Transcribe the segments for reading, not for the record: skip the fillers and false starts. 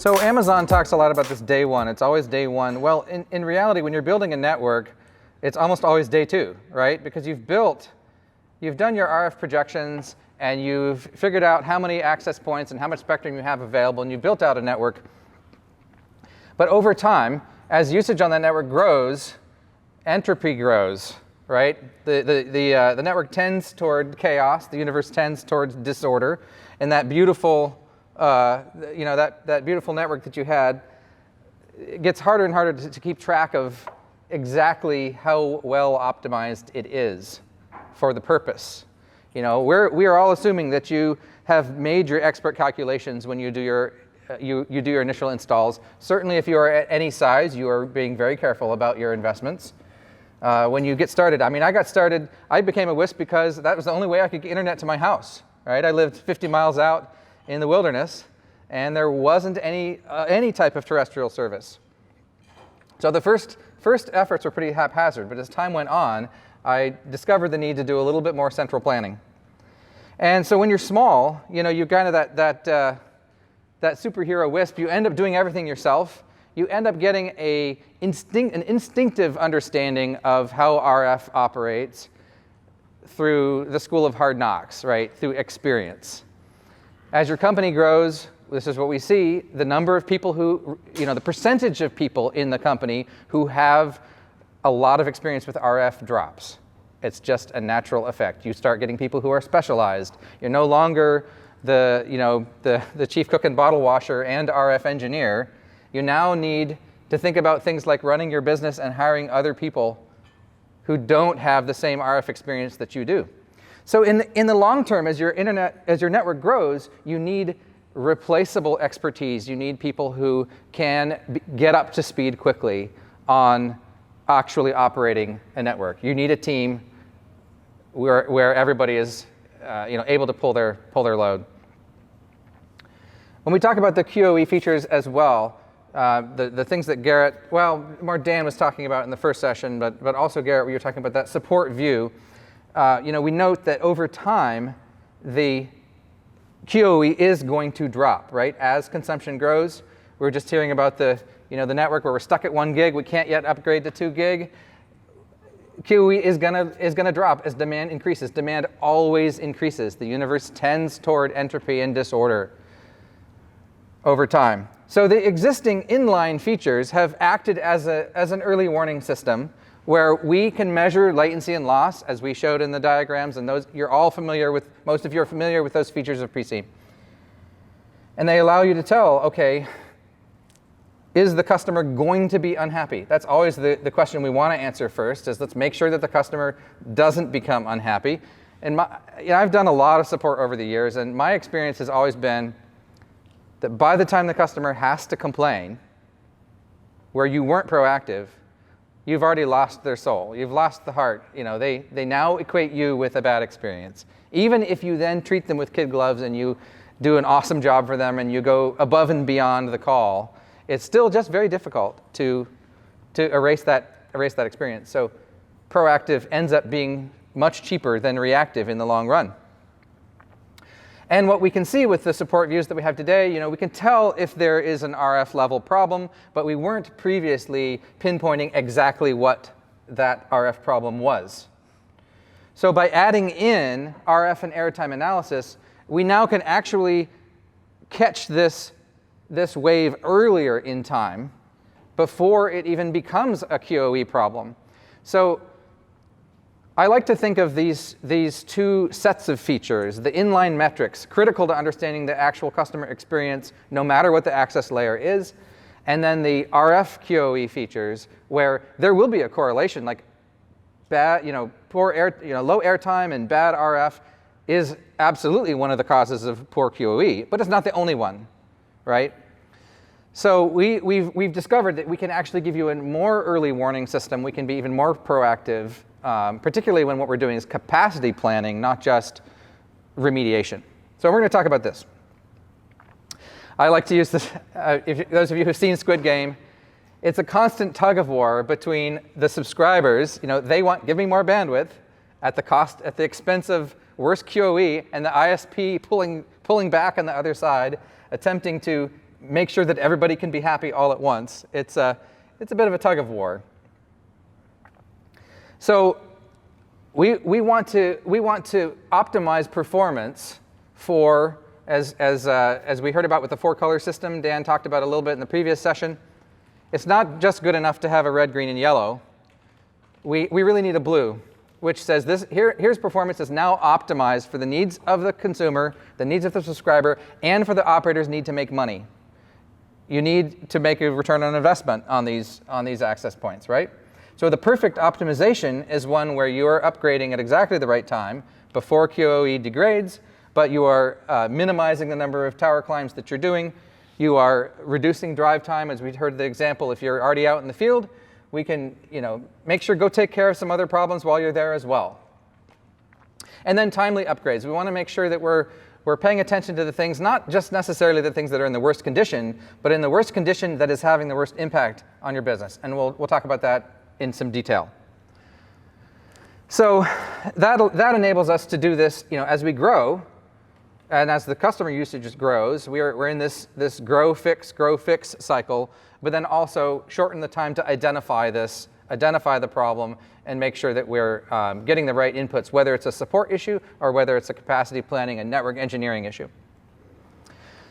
So Amazon talks a lot about this day one. It's always day one. Well, in reality, when you're building a network, it's almost always day two, right? Because you've done your RF projections, and you've figured out how many access points and how much spectrum you have available, and you've built out a network. But over time, as usage on that network grows, entropy grows, right? The network tends toward chaos. The universe tends towards disorder, and that beautiful that beautiful network that you had, it gets harder and harder to keep track of exactly how well optimized it is for the purpose. We are all assuming that you have made your expert calculations when you do your you do your initial installs. Certainly, if you are at any size, you are being very careful about your investments. When you get started, I became a WISP because that was the only way I could get internet to my house. Right? I lived 50 miles out in the wilderness, and there wasn't any type of terrestrial service. So the first efforts were pretty haphazard, but as time went on, I discovered the need to do a little bit more central planning. And so when you're small, you're kind of that superhero WISP. You end up doing everything yourself. You end up getting an instinctive understanding of how RF operates through the school of hard knocks, right? Through experience. As your company grows, this is what we see, the number of people who, the percentage of people in the company who have a lot of experience with RF drops. It's just a natural effect. You start getting people who are specialized. You're no longer the chief cook and bottle washer and RF engineer. You now need to think about things like running your business and hiring other people who don't have the same RF experience that you do. So in the long term, as your network grows, you need replaceable expertise. You need people who can get up to speed quickly on actually operating a network. You need a team where everybody is able to pull their load. When we talk about the QoE features as well, the things that more Dan was talking about in the first session, but also Garrett, we were talking about that support view. We note that over time, the QoE is going to drop, right? As consumption grows, we were just hearing about the network where we're stuck at 1 gig, we can't yet upgrade to 2 gig. QoE is gonna drop as demand increases. Demand always increases. The universe tends toward entropy and disorder over time. So the existing inline features have acted as an early warning system where we can measure latency and loss, as we showed in the diagrams, and most of you are familiar with those features of Preseem. And they allow you to tell, okay, is the customer going to be unhappy? That's always the question we want to answer first, is let's make sure that the customer doesn't become unhappy. And I've done a lot of support over the years, and my experience has always been that by the time the customer has to complain, where you weren't proactive, you've already lost their soul. You've lost the heart. They now equate you with a bad experience. Even if you then treat them with kid gloves and you do an awesome job for them and you go above and beyond the call, it's still just very difficult to erase that experience. So proactive ends up being much cheaper than reactive in the long run. And what we can see with the support views that we have today, we can tell if there is an RF level problem, but we weren't previously pinpointing exactly what that RF problem was. So by adding in RF and airtime analysis, we now can actually catch this wave earlier in time before it even becomes a QoE problem. So I like to think of these two sets of features, the inline metrics, critical to understanding the actual customer experience, no matter what the access layer is, and then the RF QoE features, where there will be a correlation, like low airtime and bad RF is absolutely one of the causes of poor QoE, but it's not the only one, right? So we've discovered that we can actually give you a more early warning system. We can be even more proactive, particularly when what we're doing is capacity planning, not just remediation. So we're going to talk about this. I like to use this, those of you who've seen Squid Game, it's a constant tug of war between the subscribers, they want, give me more bandwidth at the expense of worse QoE, and the ISP pulling back on the other side, attempting to make sure that everybody can be happy all at once. It's a bit of a tug of war. So we want to optimize performance for, as we heard about with the 4-color system, Dan talked about a little bit in the previous session. It's not just good enough to have a red, green, and yellow. We really need a blue, which says here's performance that's now optimized for the needs of the consumer, the needs of the subscriber, and for the operator's need to make money. You need to make a return on investment on these access points, right? So the perfect optimization is one where you are upgrading at exactly the right time before QoE degrades, but you are minimizing the number of tower climbs that you're doing. You are reducing drive time, as we heard the example. If you're already out in the field, we can make sure go take care of some other problems while you're there as well. And then timely upgrades. We want to make sure that we're paying attention to the things, not just necessarily the things that are in the worst condition, but in the worst condition that is having the worst impact on your business. And we'll talk about that in some detail. So that enables us to do this as we grow, and as the customer usage grows. We're in this grow, fix cycle, but then also shorten the time to identify the problem, and make sure that we're getting the right inputs, whether it's a support issue or whether it's a capacity planning and network engineering issue.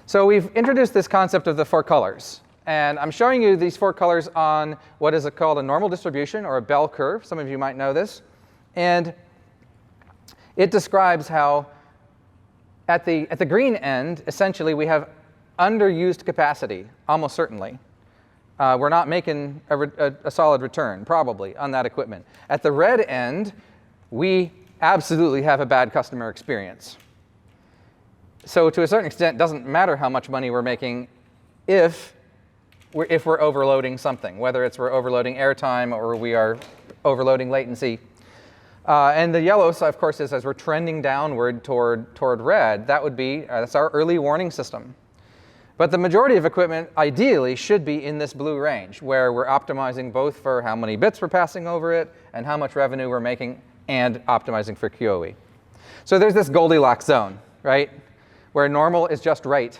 So we've introduced this concept of the 4 colors. And I'm showing you these 4 colors on what is called a normal distribution, or a bell curve. Some of you might know this. And it describes how at the green end, essentially, we have underused capacity, almost certainly. We're not making a solid return, probably, on that equipment. At the red end, we absolutely have a bad customer experience. So to a certain extent, it doesn't matter how much money we're making if we're overloading something, whether it's we're overloading airtime or we are overloading latency. And the yellow, so of course, is as we're trending downward toward red. That would be that's our early warning system. But the majority of equipment, ideally, should be in this blue range, where we're optimizing both for how many bits we're passing over it and how much revenue we're making, and optimizing for QoE. So there's this Goldilocks zone, right, where normal is just right.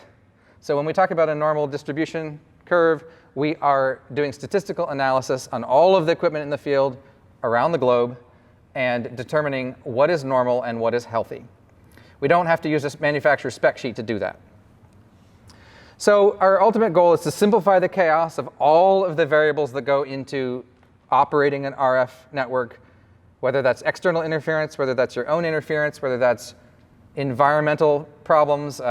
So when we talk about a normal distribution curve, we are doing statistical analysis on all of the equipment in the field around the globe and determining what is normal and what is healthy. We don't have to use a manufacturer's spec sheet to do that. So our ultimate goal is to simplify the chaos of all of the variables that go into operating an RF network, whether that's external interference, whether that's your own interference, whether that's environmental problems.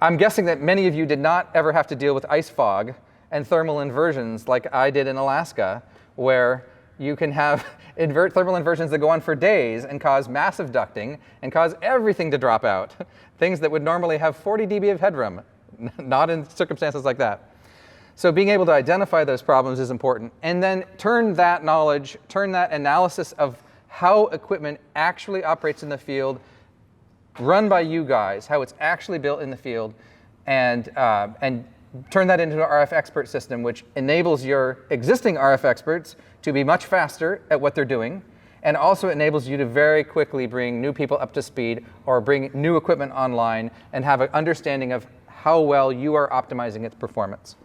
I'm guessing that many of you did not ever have to deal with ice fog and thermal inversions like I did in Alaska, where you can have thermal inversions that go on for days and cause massive ducting and cause everything to drop out, things that would normally have 40 dB of headroom, not in circumstances like that. So being able to identify those problems is important, and then turn that knowledge, turn that analysis of how equipment actually operates in the field, run by you guys, how it's actually built in the field, and turn that into an RF expert system, which enables your existing RF experts to be much faster at what they're doing, and also enables you to very quickly bring new people up to speed or bring new equipment online and have an understanding of how well you are optimizing its performance.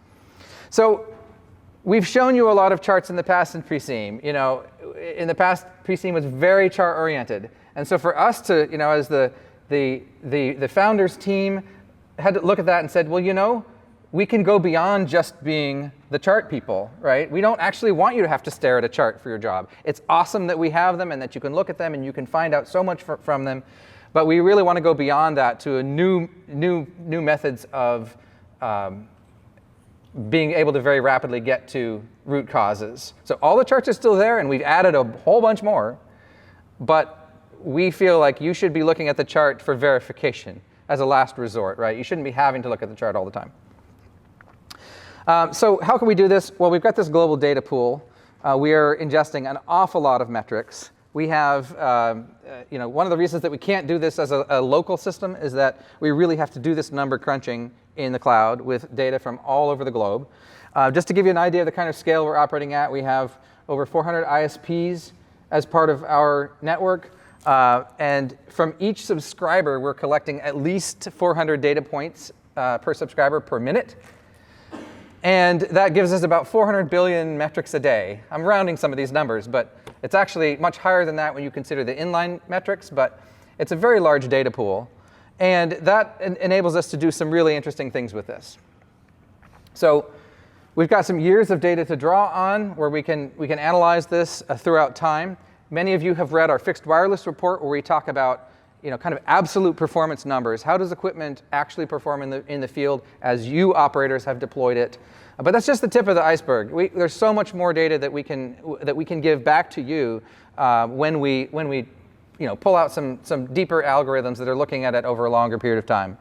So we've shown you a lot of charts in the past in Preseem. In the past, Preseem was very chart-oriented. And so for us to, as the founders team had to look at that and said, well, we can go beyond just being the chart people, right? We don't actually want you to have to stare at a chart for your job. It's awesome that we have them and that you can look at them and you can find out so much from them. But we really want to go beyond that to a new methods of being able to very rapidly get to root causes. So all the charts are still there, and we've added a whole bunch more. But we feel like you should be looking at the chart for verification as a last resort, right? You shouldn't be having to look at the chart all the time. So how can we do this? Well, we've got this global data pool. We are ingesting an awful lot of metrics. We have, one of the reasons that we can't do this as a local system is that we really have to do this number crunching in the cloud with data from all over the globe. Just to give you an idea of the kind of scale we're operating at, we have over 400 ISPs as part of our network. And from each subscriber, we're collecting at least 400 data points per subscriber per minute. And that gives us about 400 billion metrics a day. I'm rounding some of these numbers, but it's actually much higher than that when you consider the inline metrics, but it's a very large data pool. And that enables us to do some really interesting things with this. So we've got some years of data to draw on where we can analyze this throughout time. Many of you have read our fixed wireless report where we talk about kind of absolute performance numbers. How does equipment actually perform in the field as you operators have deployed it? But that's just the tip of the iceberg. There's so much more data that we can give back to you when we pull out some deeper algorithms that are looking at it over a longer period of time.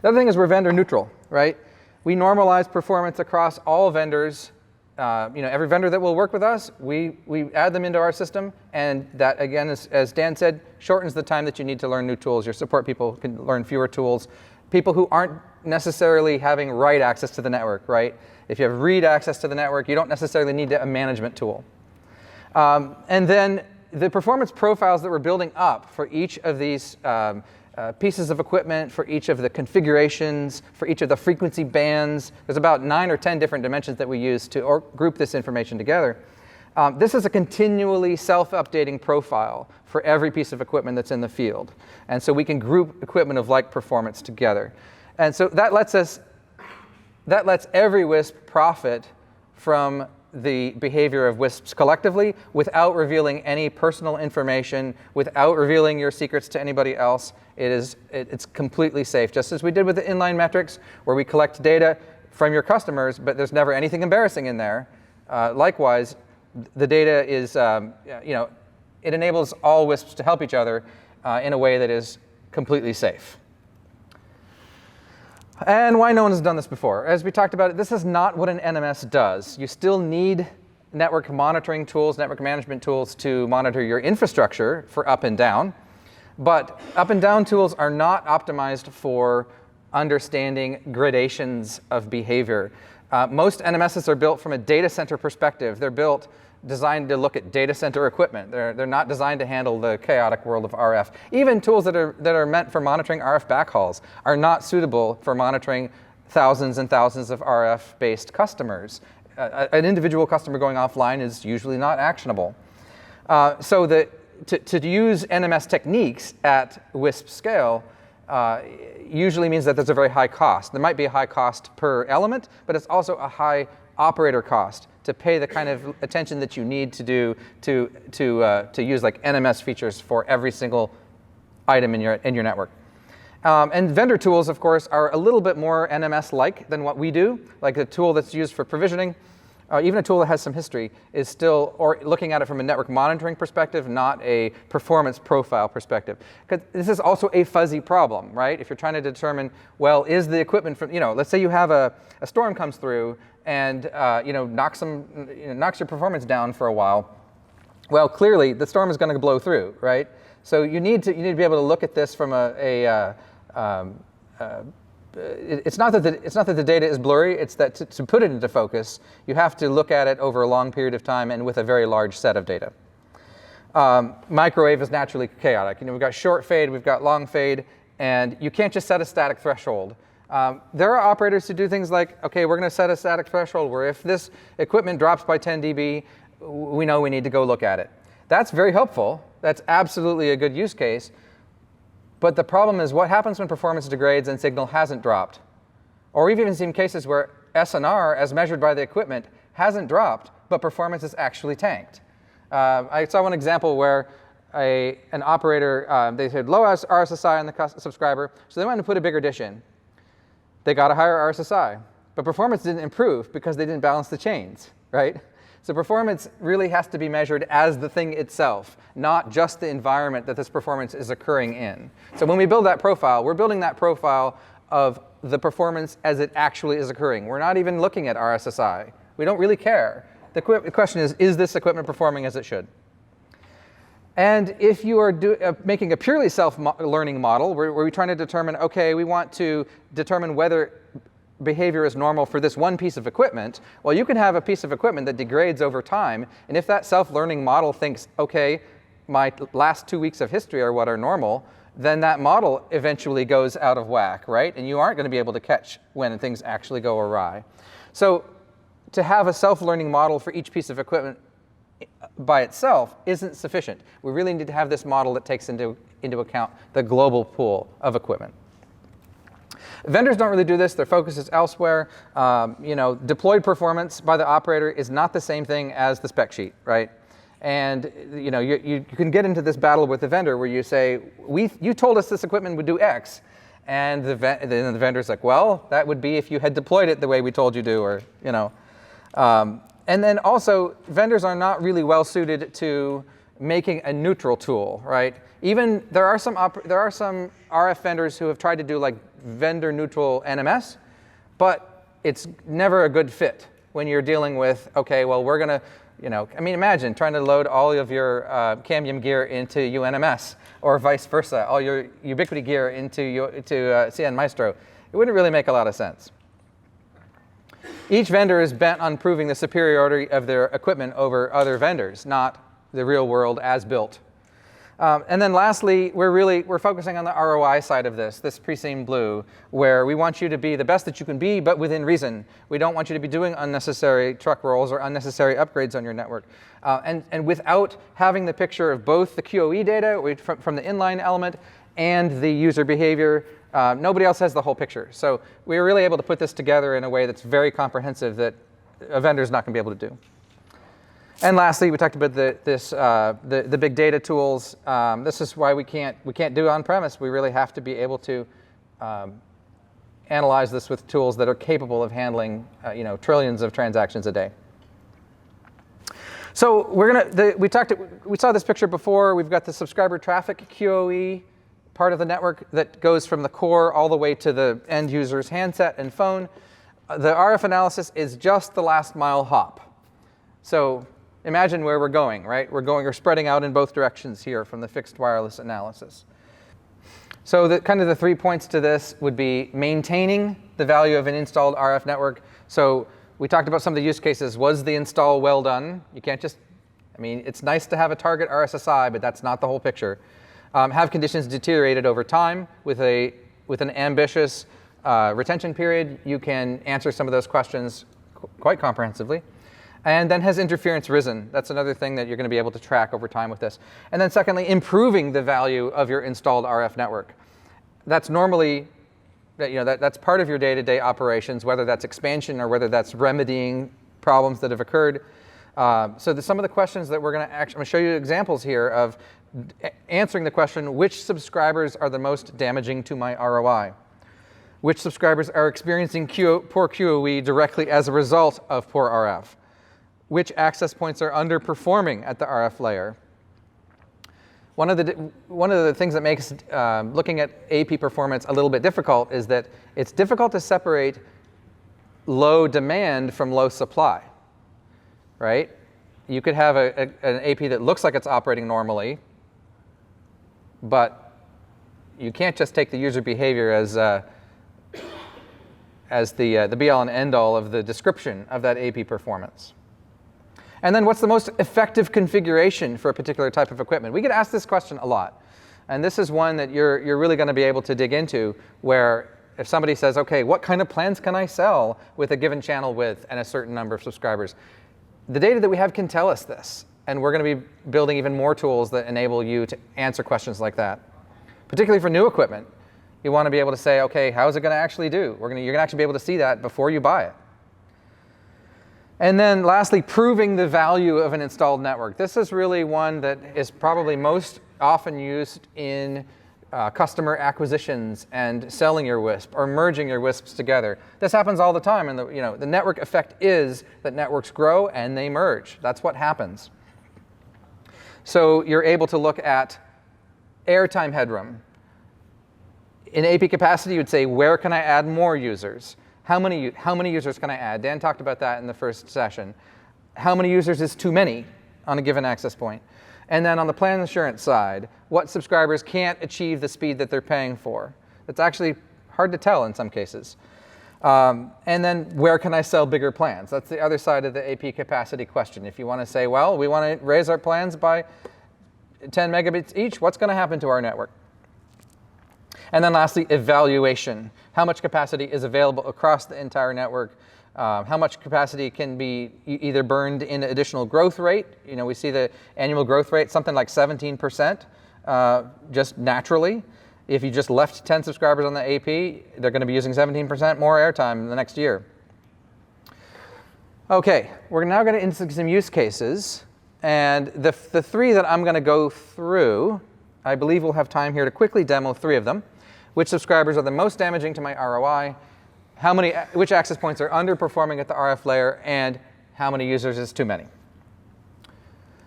The other thing is we're vendor neutral, right? We normalize performance across all vendors. Every vendor that will work with us, we add them into our system, and that, again, as Dan said, shortens the time that you need to learn new tools. Your support people can learn fewer tools. People who aren't necessarily having write access to the network, right? If you have read access to the network, you don't necessarily need a management tool. And then the performance profiles that we're building up for each of these pieces of equipment, for each of the configurations, for each of the frequency bands. There's about 9 or 10 different dimensions that we use to group this information together. This is a continually self-updating profile for every piece of equipment that's in the field. And so we can group equipment of like performance together. And so that lets every WISP profit from the behavior of WISPs collectively without revealing any personal information, without revealing your secrets to anybody else. It's completely safe, just as we did with the inline metrics, where we collect data from your customers, but there's never anything embarrassing in there. Likewise, the data is, it enables all WISPs to help each other in a way that is completely safe. And why no one has done this before? As we talked about, this is not what an NMS does. You still need network monitoring tools, network management tools to monitor your infrastructure for up and down. But up and down tools are not optimized for understanding gradations of behavior. Most NMSs are built from a data center perspective. They're designed to look at data center equipment. They're not designed to handle the chaotic world of RF. Even tools that are meant for monitoring RF backhauls are not suitable for monitoring thousands and thousands of RF-based customers. An individual customer going offline is usually not actionable. So to use NMS techniques at WISP scale usually means that there's a very high cost. There might be a high cost per element, but it's also a high operator cost to pay the kind of attention that you need to do to use like NMS features for every single item in your network. And vendor tools, of course, are a little bit more NMS-like than what we do. Like the tool that's used for provisioning, even a tool that has some history, is still, or looking at it from a network monitoring perspective, not a performance profile perspective. Because this is also a fuzzy problem, right? If you're trying to determine, well, is the equipment from, let's say you have a storm comes through and knocks your performance down for a while. Well, clearly the storm is going to blow through, right? So you need to be able to look at this from it's not that the data is blurry. It's that to put it into focus, you have to look at it over a long period of time and with a very large set of data. Microwave is naturally chaotic. We've got short fade, we've got long fade, and you can't just set a static threshold. There are operators who do things like, okay, we're going to set a static threshold where if this equipment drops by 10 dB, we know we need to go look at it. That's very helpful. That's absolutely a good use case. But the problem is what happens when performance degrades and signal hasn't dropped? Or we've even seen cases where SNR, as measured by the equipment, hasn't dropped, but performance is actually tanked. I saw one example where an operator, they had low RSSI on the subscriber, so they wanted to put a bigger dish in. They got a higher RSSI, but performance didn't improve because they didn't balance the chains, right? So performance really has to be measured as the thing itself, not just the environment that this performance is occurring in. So when we build that profile, we're building that profile of the performance as it actually is occurring. We're not even looking at RSSI. We don't really care. The question is this equipment performing as it should? And if you are making a purely self-learning model, where we're trying to determine, okay, we want to determine whether behavior is normal for this one piece of equipment, well, you can have a piece of equipment that degrades over time, and if that self-learning model thinks, okay, my last 2 weeks of history are what are normal, then that model eventually goes out of whack, right? And you aren't going to be able to catch when things actually go awry. So to have a self-learning model for each piece of equipment by itself isn't sufficient. We really need to have this model that takes into account the global pool of equipment. Vendors don't really do this. Their focus is elsewhere. Deployed performance by the operator is not the same thing as the spec sheet, right? And you can get into this battle with the vendor where you say, you told us this equipment would do X. And then the vendor's like, well, that would be if you had deployed it the way we told you to, or, and then also, vendors are not really well suited to making a neutral tool, right? Even there are some RF vendors who have tried to do like vendor neutral NMS, but it's never a good fit when you're dealing with, okay, well, we're going to, imagine trying to load all of your Cambium gear into UNMS, or vice versa, all your Ubiquiti gear into CN Maestro. It wouldn't really make a lot of sense. Each vendor is bent on proving the superiority of their equipment over other vendors, not the real world as built. And then lastly, we're focusing on the ROI side of this Preseem Blue, where we want you to be the best that you can be, but within reason. We don't want you to be doing unnecessary truck rolls or unnecessary upgrades on your network. And without having the picture of both the QoE data from the inline element and the user behavior, nobody else has the whole picture. So we were really able to put this together in a way that's do. A vendor's not going to be able to do. And lastly, we talked about the big data tools. This is why we can't do on-premise. We really have to be able to analyze this with tools that are capable of handling trillions of transactions a day. So we saw this picture before. We've got the subscriber traffic QoE part of the network that goes from the core all the way to the end user's handset and phone. The RF analysis is just the last mile hop. So imagine where we're going, right? We're spreading out in both directions here from the fixed wireless analysis. So the 3 points to this would be maintaining the value of an installed RF network. So we talked about some of the use cases. Was the install well done? You can't just, it's nice to have a target RSSI, but that's not the whole picture. Have conditions deteriorated over time? With an ambitious retention period, you can answer some of those questions quite comprehensively. And then has interference risen? That's another thing that you're going to be able to track over time with this. And then secondly, improving the value of your installed RF network. That's normally, that's part of your day-to-day operations, whether that's expansion or whether that's remedying problems that have occurred. So some of the questions that I'm going to show you examples here of answering the question, which subscribers are the most damaging to my ROI? Which subscribers are experiencing poor QoE directly as a result of poor RF? Which access points are underperforming at the RF layer? One of the things that makes looking at AP performance a little bit difficult is that it's difficult to separate low demand from low supply, right? You could have an AP that looks like it's operating normally, but you can't just take the user behavior as the be-all and end-all of the description of that AP performance. And then what's the most effective configuration for a particular type of equipment? We get asked this question a lot. And this is one that you're really going to be able to dig into, where if somebody says, OK, what kind of plans can I sell with a given channel width and a certain number of subscribers? The data that we have can tell us this. And we're going to be building even more tools that enable you to answer questions like that. Particularly for new equipment, you want to be able to say, OK, how is it going to actually do? You're going to actually be able to see that before you buy it. And then lastly, proving the value of an installed network. This is really one that is probably most often used in customer acquisitions and selling your WISP or merging your WISPs together. This happens all the time. And the network effect is that networks grow and they merge. That's what happens. So you're able to look at airtime headroom. In AP capacity, you would say, where can I add more users? How many users can I add? Dan talked about that in the first session. How many users is too many on a given access point? And then on the plan assurance side, what subscribers can't achieve the speed that they're paying for? It's actually hard to tell in some cases. And then where can I sell bigger plans? That's the other side of the AP capacity question. If you want to say, well, we want to raise our plans by 10 megabits each, what's going to happen to our network? And then lastly, evaluation. How much capacity is available across the entire network? How much capacity can be either burned in additional growth rate? You know, we see the annual growth rate, something like 17%, just naturally. If you just left 10 subscribers on the AP, they're going to be using 17% more airtime in the next year. Okay, we're now going to into some use cases. And the three that I'm going to go through, I believe we'll have time here to quickly demo 3 of them. Which subscribers are the most damaging to my ROI? Which access points are underperforming at the RF layer, and how many users is too many?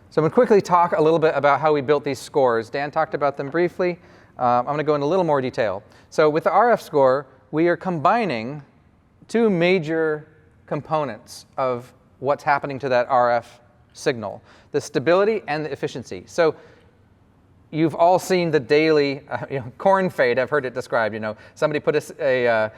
So I'm going to quickly talk a little bit about how we built these scores. Dan talked about them briefly. I'm going to go into a little more detail. So with the RF score, we are combining 2 major components of what's happening to that RF signal, the stability and the efficiency. So you've all seen the daily corn fade. I've heard it described. You know, somebody put a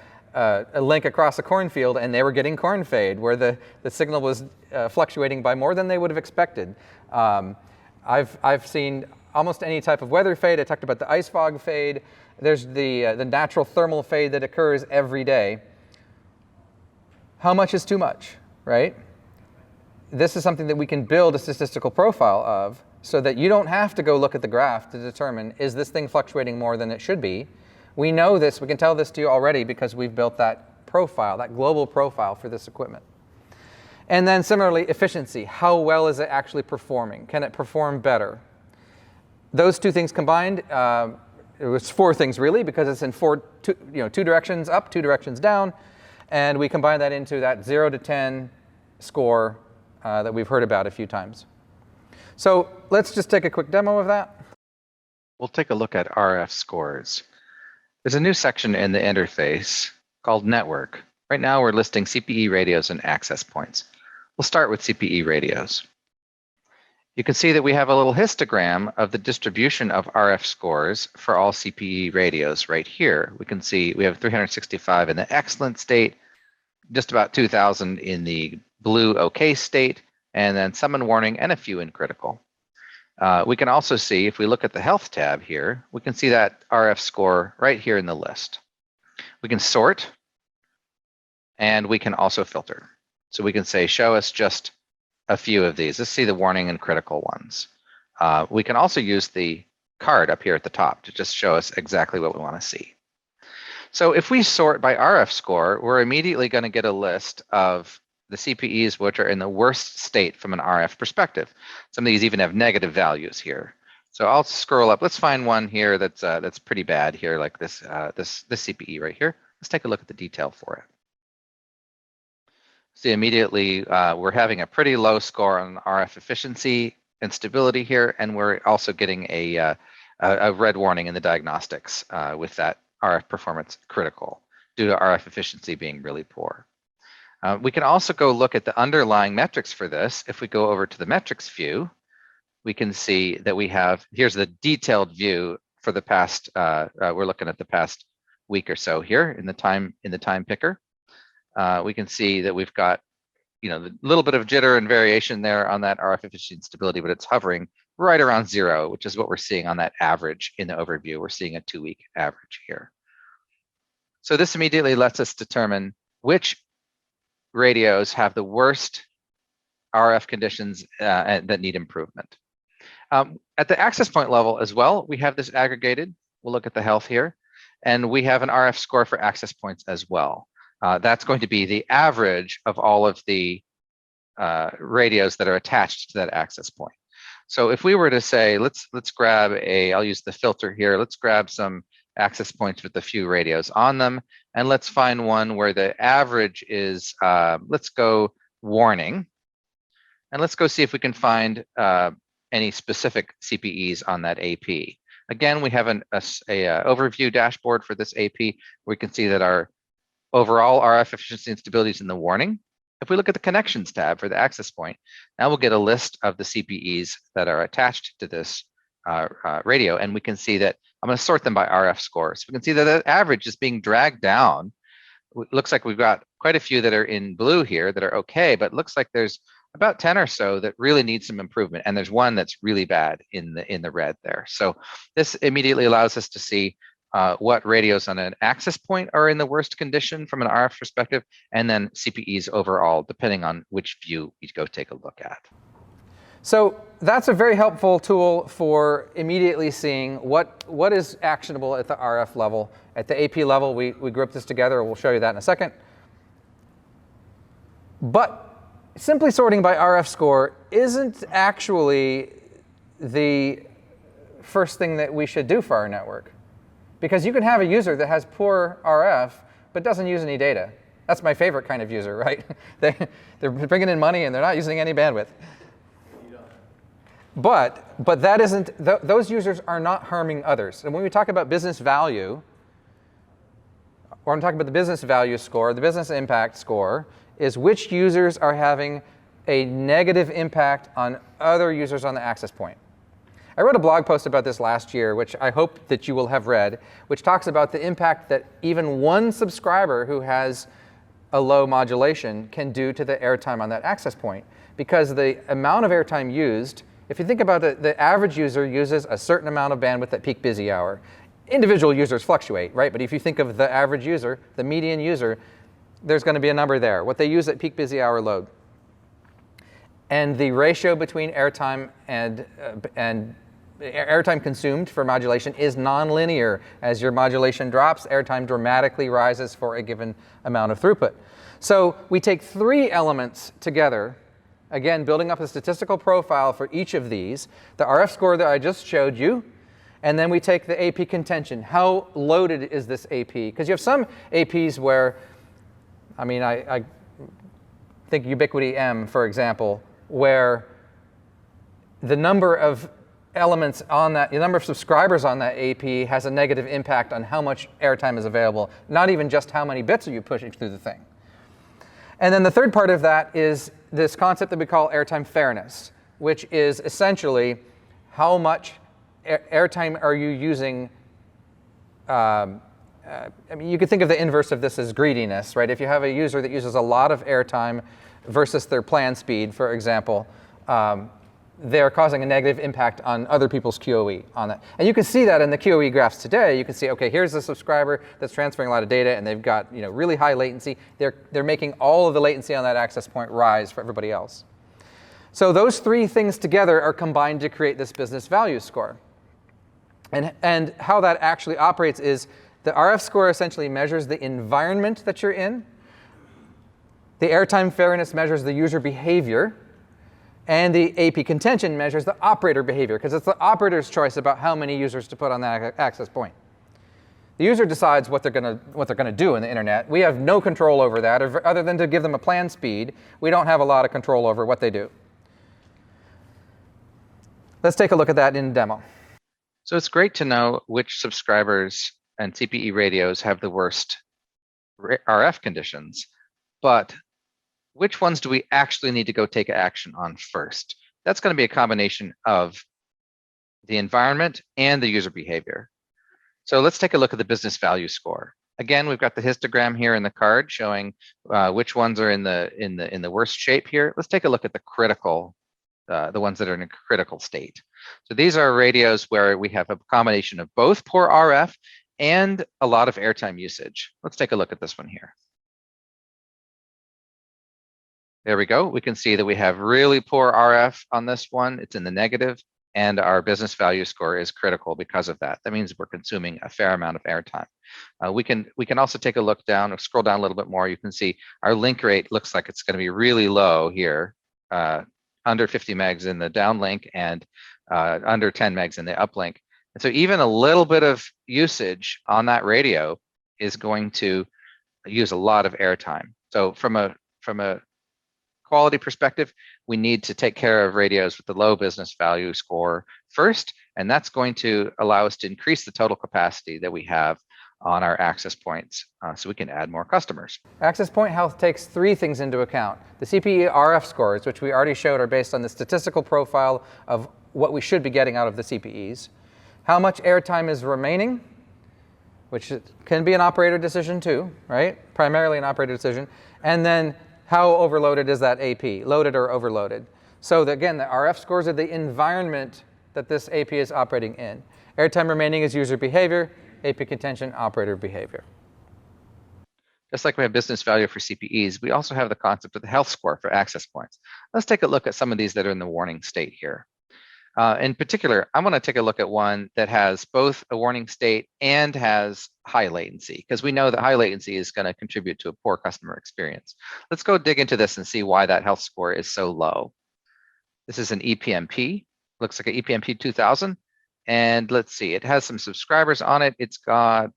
link across a cornfield, and they were getting corn fade, where the signal was fluctuating by more than they would have expected. I've seen almost any type of weather fade. I talked about the ice fog fade. There's the natural thermal fade that occurs every day. How much is too much, right? This is something that we can build a statistical profile of, so that you don't have to go look at the graph to determine, is this thing fluctuating more than it should be? We know this, we can tell this to you already because we've built that profile, that global profile for this equipment. And then similarly, efficiency. How well is it actually performing? Can it perform better? Those 2 things combined, it was 4 things really, because it's in 2 directions up, 2 directions down. And we combine that into that 0 to 10 score that we've heard about a few times. So let's just take a quick demo of that. We'll take a look at RF scores. There's a new section in the interface called Network. Right now we're listing CPE radios and access points. We'll start with CPE radios. You can see that we have a little histogram of the distribution of RF scores for all CPE radios right here. We can see we have 365 in the excellent state, just about 2,000 in the blue okay state, and then some in warning and a few in critical. We can also see, if we look at the health tab here, we can see that RF score right here in the list. We can sort, and we can also filter. So we can say, show us just a few of these. Let's see the warning and critical ones. We can also use the card up here at the top to just show us exactly what we want to see. So if we sort by RF score, we're immediately going to get a list of the CPEs which are in the worst state from an RF perspective. Some of these even have negative values here. So I'll scroll up. Let's find one here that's pretty bad here, like this CPE right here. Let's take a look at the detail for it. See, immediately we're having a pretty low score on RF efficiency and stability here, and we're also getting a red warning in the diagnostics with that RF performance critical due to RF efficiency being really poor. We can also go look at the underlying metrics for this. If we go over to the metrics view, we can see that we have, here's the detailed view for the past, we're looking at the past week or so here in the time picker. We can see that we've got, the little bit of jitter and variation there on that RF efficiency and stability, but it's hovering right around 0, which is what we're seeing on that average in the overview. We're seeing a 2-week average here. So this immediately lets us determine which radios have the worst RF conditions that need improvement. At the access point level as well, we have this aggregated. We'll look at the health here, and we have an RF score for access points as well. That's going to be the average of all of the radios that are attached to that access point. So if we were to say, let's grab I'll use the filter here. Let's grab some access points with a few radios on them, and let's find one where the average is, let's go warning, and let's go see if we can find any specific CPEs on that AP. Again, we have an overview dashboard for this AP. We can see that our overall RF efficiency and stability is in the warning. If we look at the connections tab for the access point, now we'll get a list of the CPEs that are attached to this radio, and we can see that I'm going to sort them by RF scores. We can see that the average is being dragged down. It looks like we've got quite a few that are in blue here that are okay, but it looks like there's about 10 or so that really need some improvement, and there's one that's really bad in the red there. So this immediately allows us to see what radios on an access point are in the worst condition from an RF perspective, and then CPEs overall, depending on which view you go take a look at. So that's a very helpful tool for immediately seeing what is actionable at the RF level. At the AP level, we group this together. We'll show you that in a second. But simply sorting by RF score isn't actually the first thing that we should do for our network. Because you can have a user that has poor RF, but doesn't use any data. That's my favorite kind of user, right? They're bringing in money and they're not using any bandwidth. But that isn't, those users are not harming others. And when we talk about business value, or I'm talking about the business value score, the business impact score, is which users are having a negative impact on other users on the access point. I wrote a blog post about this last year, which I hope that you will have read, which talks about the impact that even one subscriber who has a low modulation can do to the airtime on that access point. Because the amount of airtime used, if you think about it, the average user uses a certain amount of bandwidth at peak busy hour. Individual users fluctuate, right? But if you think of the average user, the median user, there's going to be a number there, what they use at peak busy hour load. And the ratio between airtime and airtime consumed for modulation is nonlinear. As your modulation drops, airtime dramatically rises for a given amount of throughput. So we take three elements together, again, building up a statistical profile for each of these, the RF score that I just showed you, and then we take the AP contention. How loaded is this AP? Because you have some APs where, I mean, I think Ubiquity M, for example, where the number of elements on that, the number of subscribers on that AP has a negative impact on how much airtime is available, not even just how many bits are you pushing through the thing. And then the third part of that is this concept that we call airtime fairness, which is essentially how much airtime are you using. I mean, you could think of the inverse of this as greediness, right? If you have a user that uses a lot of airtime versus their plan speed, for example, they're causing a negative impact on other people's QoE on that. And you can see that in the QoE graphs today. You can see, okay, here's a subscriber that's transferring a lot of data, and they've got really high latency. They're making all of the latency on that access point rise for everybody else. So those three things together are combined to create this business value score. And how that actually operates is the RF score essentially measures the environment that you're in. The airtime fairness measures the user behavior. And the AP contention measures the operator behavior, because it's the operator's choice about how many users to put on that access point. The user decides what they're going to do in the internet. We have no control over that, other than to give them a plan speed. We don't have a lot of control over what they do. Let's take a look at that in demo. So it's great to know which subscribers and CPE radios have the worst RF conditions, but which ones do we actually need to go take action on first? That's going to be a combination of the environment and the user behavior. So let's take a look at the business value score. Again, we've got the histogram here in the card showing which ones are in the worst shape here. Let's take a look at the critical, the ones that are in a critical state. So these are radios where we have a combination of both poor RF and a lot of airtime usage. Let's take a look at this one here. There we go. We can see that we have really poor RF on this one. It's in the negative, and our business value score is critical because of that. That means we're consuming a fair amount of airtime. We can also take a look down, or scroll down a little bit more. You can see our link rate looks like it's going to be really low here, under 50 megs in the downlink and under 10 megs in the uplink. And so even a little bit of usage on that radio is going to use a lot of airtime. So from a quality perspective, we need to take care of radios with the low business value score first, and that's going to allow us to increase the total capacity that we have on our access points so we can add more customers. Access point health takes three things into account. The CPE RF scores, which we already showed, are based on the statistical profile of what we should be getting out of the CPEs. How much airtime is remaining, which can be an operator decision too, right? Primarily an operator decision. And then how overloaded is that AP, loaded or overloaded? So again, the RF scores are the environment that this AP is operating in. Airtime remaining is user behavior. AP contention, operator behavior. Just like we have business value for CPEs, we also have the concept of the health score for access points. Let's take a look at some of these that are in the warning state here. In particular, I'm going to take a look at one that has both a warning state and has high latency, because we know that high latency is going to contribute to a poor customer experience. Let's go dig into this and see why that health score is so low. This is an EPMP, looks like an EPMP 2000. And let's see, it has some subscribers on it. It's got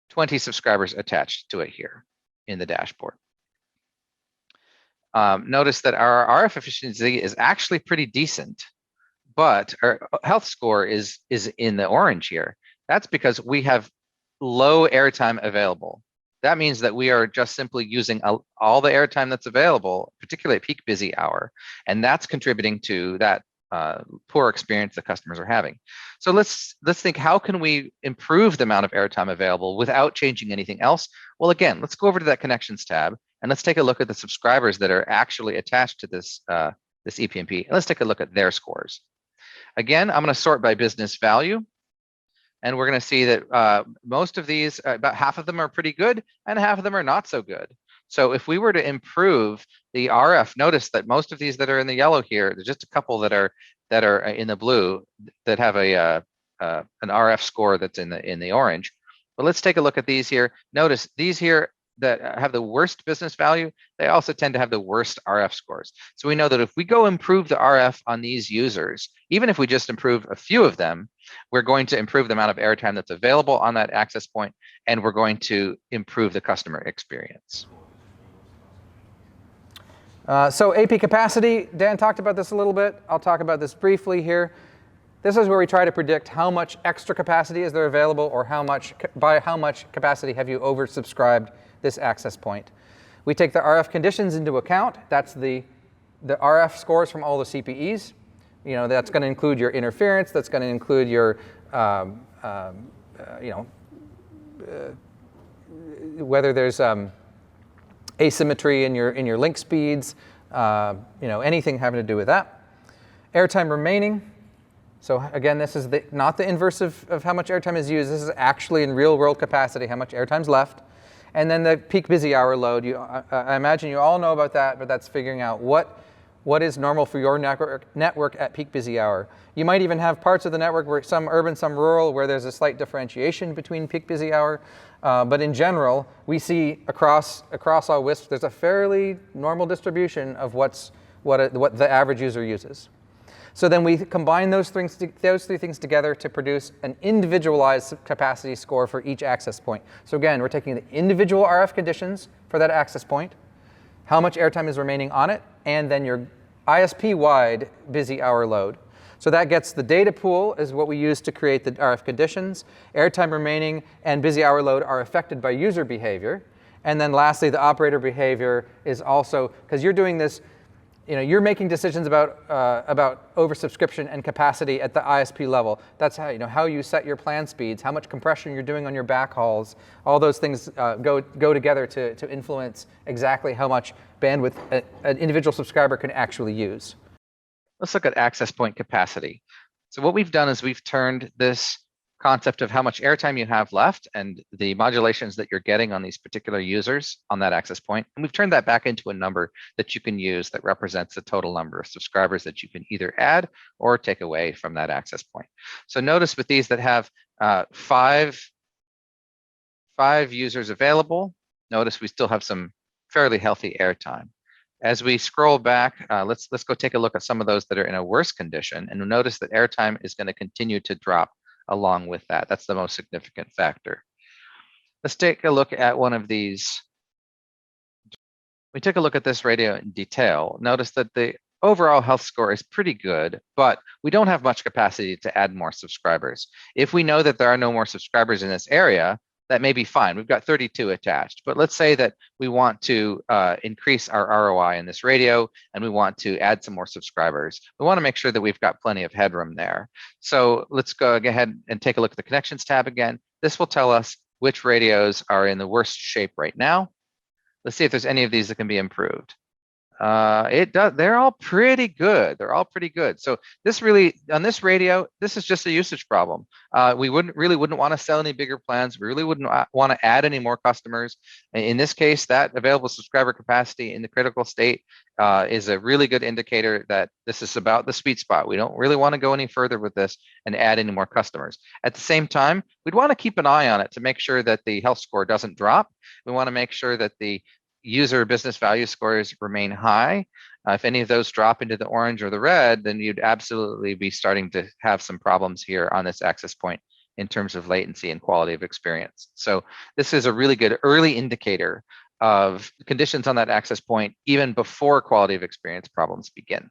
20 subscribers attached to it here in the dashboard. Notice that our RF efficiency is actually pretty decent, but our health score is in the orange here. That's because we have low airtime available. That means that we are just simply using all the airtime that's available, particularly at peak busy hour, and that's contributing to that poor experience that customers are having. So let's think, how can we improve the amount of airtime available without changing anything else? Well, again, let's go over to that connections tab and let's take a look at the subscribers that are actually attached to this this EPMP. And let's take a look at their scores. Again, I'm going to sort by business value. And we're going to see that most of these, about half of them are pretty good and half of them are not so good. So if we were to improve the RF, notice that most of these that are in the yellow here, there's just a couple that are in the blue that have an RF score that's in the orange. But let's take a look at these here. Notice these here that have the worst business value, they also tend to have the worst RF scores. So we know that if we go improve the RF on these users, even if we just improve a few of them, we're going to improve the amount of airtime that's available on that access point, and we're going to improve the customer experience. So AP capacity, Dan talked about this a little bit. I'll talk about this briefly here. This is where we try to predict how much extra capacity is there available, or by how much capacity have you oversubscribed this access point. We take the RF conditions into account. That's the RF scores from all the CPEs. You know, that's going to include your interference. That's going to include your, whether there's asymmetry in your link speeds, anything having to do with that. Airtime remaining. So again, this is not the inverse of how much airtime is used. This is actually in real world capacity, how much airtime's left. And then the peak busy hour load. I imagine you all know about that, but that's figuring out what is normal for your network at peak busy hour. You might even have parts of the network where some urban, some rural, where there's a slight differentiation between peak busy hour. But in general, we see across all WISPs, there's a fairly normal distribution of what the average user uses. So then we combine those three things together to produce an individualized capacity score for each access point. So again, we're taking the individual RF conditions for that access point, how much airtime is remaining on it, and then your ISP-wide busy hour load. So that gets the data pool is what we use to create the RF conditions. Airtime remaining and busy hour load are affected by user behavior. And then lastly, the operator behavior is also, because you're doing this, you're making decisions about oversubscription and capacity at the ISP level. That's how you set your plan speeds, how much compression you're doing on your backhauls. All those things go together to influence exactly how much bandwidth an individual subscriber can actually use. Let's look at access point capacity. So what we've done is we've turned this concept of how much airtime you have left and the modulations that you're getting on these particular users on that access point, and we've turned that back into a number that you can use that represents the total number of subscribers that you can either add or take away from that access point. So notice with these that have five users available, notice we still have some fairly healthy airtime. As we scroll back, let's go take a look at some of those that are in a worse condition, and notice that airtime is going to continue to drop along with that. That's the most significant factor. Let's take a look at one of these. We took a look at this radio in detail. Notice that the overall health score is pretty good, but we don't have much capacity to add more subscribers. If we know that there are no more subscribers in this area, that may be fine. We've got 32 attached, but let's say that we want to increase our ROI in this radio and we want to add some more subscribers. We want to make sure that we've got plenty of headroom there. So let's go ahead and take a look at the connections tab again. This will tell us which radios are in the worst shape right now. Let's see if there's any of these that can be improved. It does. They're all pretty good. They're all pretty good. So this really, on this radio, this is just a usage problem. We wouldn't want to sell any bigger plans. We really wouldn't want to add any more customers. In this case, that available subscriber capacity in the critical state is a really good indicator that this is about the sweet spot. We don't really want to go any further with this and add any more customers. At the same time, we'd want to keep an eye on it to make sure that the health score doesn't drop. We want to make sure that the user business value scores remain high. If any of those drop into the orange or the red, then you'd absolutely be starting to have some problems here on this access point in terms of latency and quality of experience. So this is a really good early indicator of conditions on that access point even before quality of experience problems begin.